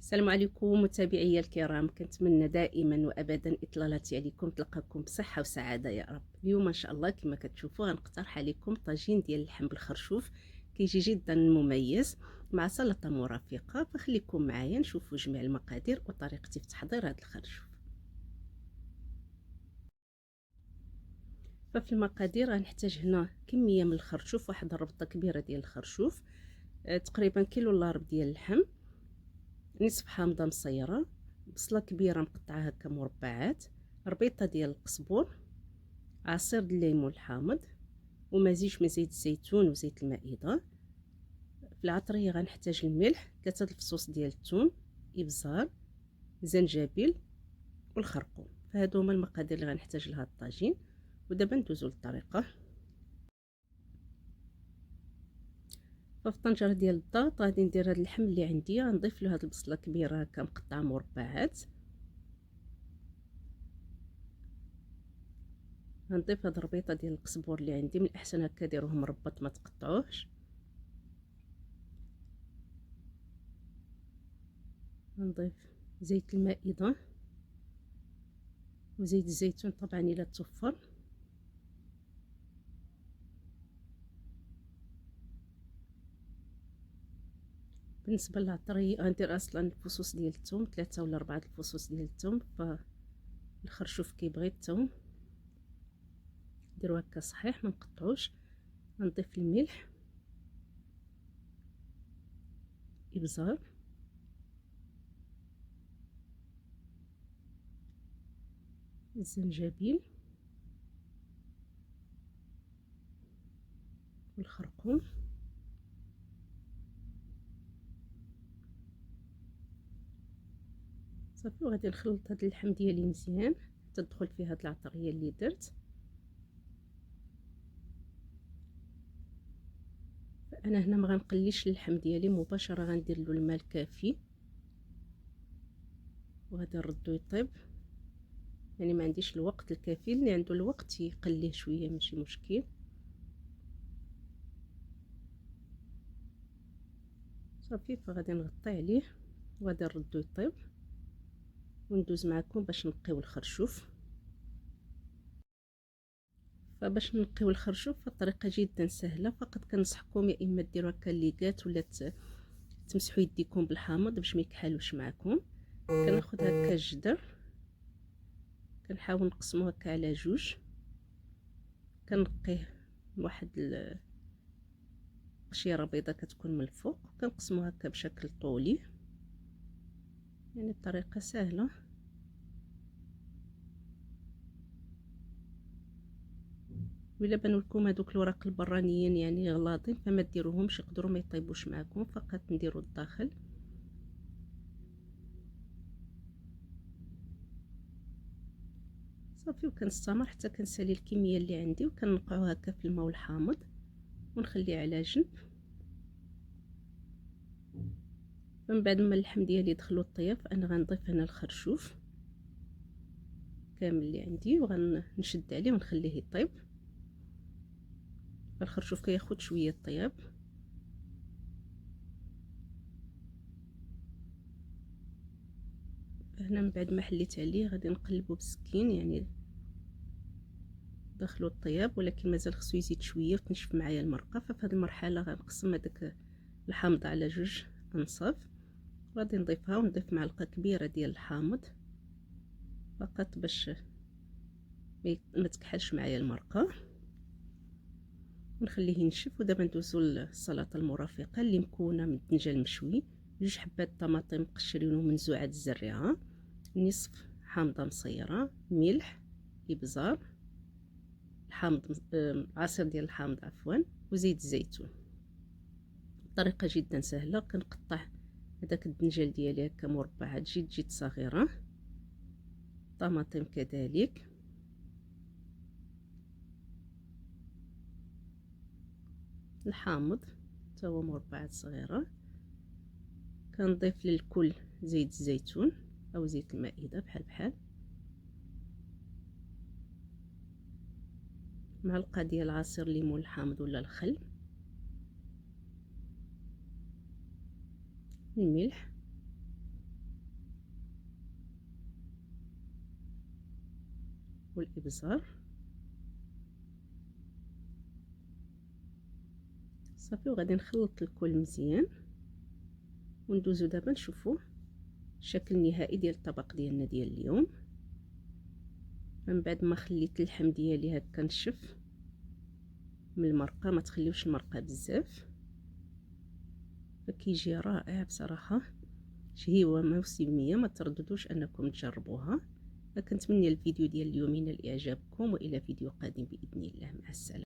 السلام عليكم متابعي الكرام، كنتمنى دائما وابدا اطلالاتي عليكم تلقاكم بصحه وسعاده يا رب. اليوم ان شاء الله كما كتشوفوا غنقترح عليكم طاجين ديال اللحم بالخرشوف، كيجي جدا مميز مع سلطه مرافقه. فخليكم معايا نشوفوا جميع المقادير وطريقتي في تحضير هذا الخرشوف. ففي المقادير غنحتاج هنا كميه من الخرشوف، واحد الربطه كبيره ديال الخرشوف، تقريبا كيلو الا ربع ديال اللحم، نصف حامضه مصيره، بصله كبيره مقطعه هكا مربعات، ربيطه ديال القزبور، عصير الليمون الحامض، ومزيج من زيت الزيتون وزيت المائده. في العطريه غنحتاج الملح، 3 الفصوص ديال الثوم، ابزار، زنجبيل والخرقوم. فهادو هما المقادير اللي غنحتاج لهاد الطاجين. ودابا ندوزو للطريقه. ففي طنجره ديال الضغط غادي ندير هاد اللحم اللي عندي، غنضيف له هاد البصله كبيره هكا مقطعه مربعات، غنضيف هاد الربيطه ديال القزبور اللي عندي، من الاحسن هكا ديروه مربط ما تقطعوهش. غنضيف زيت المائده وزيت الزيتون طبعا الى توفر. بالنسبه للعطريه غندير اصلا الفصوص ديال الثوم، 3 ولا 4 الفصوص ديال الثوم، فالخرشوف كيبغي الثوم، نديرو هكا صحيح ما نقطعوش. غنضيف الملح، ابزار، الزنجبيل والخرقوم. صافي، وغادي نخلط هاد اللحم ديالي مزيان حتى تدخل فيه هاد العطريه اللي درت. انا هنا ما غنقليش اللحم ديالي مباشره، غندير له الماء الكافي وغادي نردو يطيب. يعني ما عنديش الوقت الكافي، اللي عنده الوقت يقليه شويه ماشي مشكل. صافي، فغادي نغطي عليه وغادي نردو يطيب وندوز معكم باش نقيو الخرشوف. فباش نقيو الخرشوف فالطريقه جدا سهله، فقط كنصحكم يا اما ديروا هكا الليكات ولا تمسحوا يديكم بالحامض باش ما يكحلوش معكم. كناخذ هكا الجدر، كنحاول نقسمو هكا على جوج، كنقيه واحد قشيره بيضه كتكون من الفوق، كنقسمو هكا بشكل طولي. يعني الطريقه سهله. ولا بانوا لكم هذوك الوراق البرانيين يعني غلاضين فما ديروهمش، يقدروا ما يطيبوش معكم، فقط نديروا الداخل. صافي، وكنستمر حتى كنسالي الكميه اللي عندي، وكنقعو هكا في الماء الحامض ونخليه على جنب. من بعد ما اللحم ديالي دخلوا الطياب، انا غنضيف هنا الخرشوف كامل اللي عندي وغنشد عليه ونخليه يطيب. الخرشوف كياخد شويه طياب. هنا من بعد ما حليت عليه غادي نقلبه بالسكين، يعني دخلوا الطياب ولكن مازال خصو يزيد شويه وتنشف معايا المرقه. ففي هذه المرحله غنقسم هذاك الحامض على جوج انصاف، غادي نضيفها ونضيف معلقه كبيره ديال الحامض فقط باش ما تكحلش معايا المرقه، ونخليه ينشف. ودابا ندوزو للسلطه المرافقه اللي مكونه من الدنجال مشوي، جوج حبات طماطم مقشرين ومنزوعات الزريعه، نصف حامضه مصيره، ملح، ابزار، الحامض، عصير ديال الحامض عفوا، وزيت الزيتون. الطريقه جدا سهله. كنقطع هذاك الدنجال ديالي هكا مربعات جد صغيره، طماطم كذلك، الحامض حتى هو مربعات صغيره. كنضيف للكل زيت الزيتون او زيت المائده بحال معلقه ديال عصير ليمون الحامض ولا الخل، الملح، والابزار. صافي، وغادي نخلط الكل مزيان وندوزو دابا نشوفوا الشكل النهائي ديال الطبق ديالنا ديال اليوم. من بعد ما خليت اللحم ديالي هكا نشف من المرقه، ما تخليوش المرقه بزاف، فكيجي رائع بصراحه، شهيوه موسميه، ما ترددوش انكم تجربوها. كنتمنى الفيديو ديال اليوم ينال اعجابكم، والى فيديو قادم باذن الله. مع السلامه.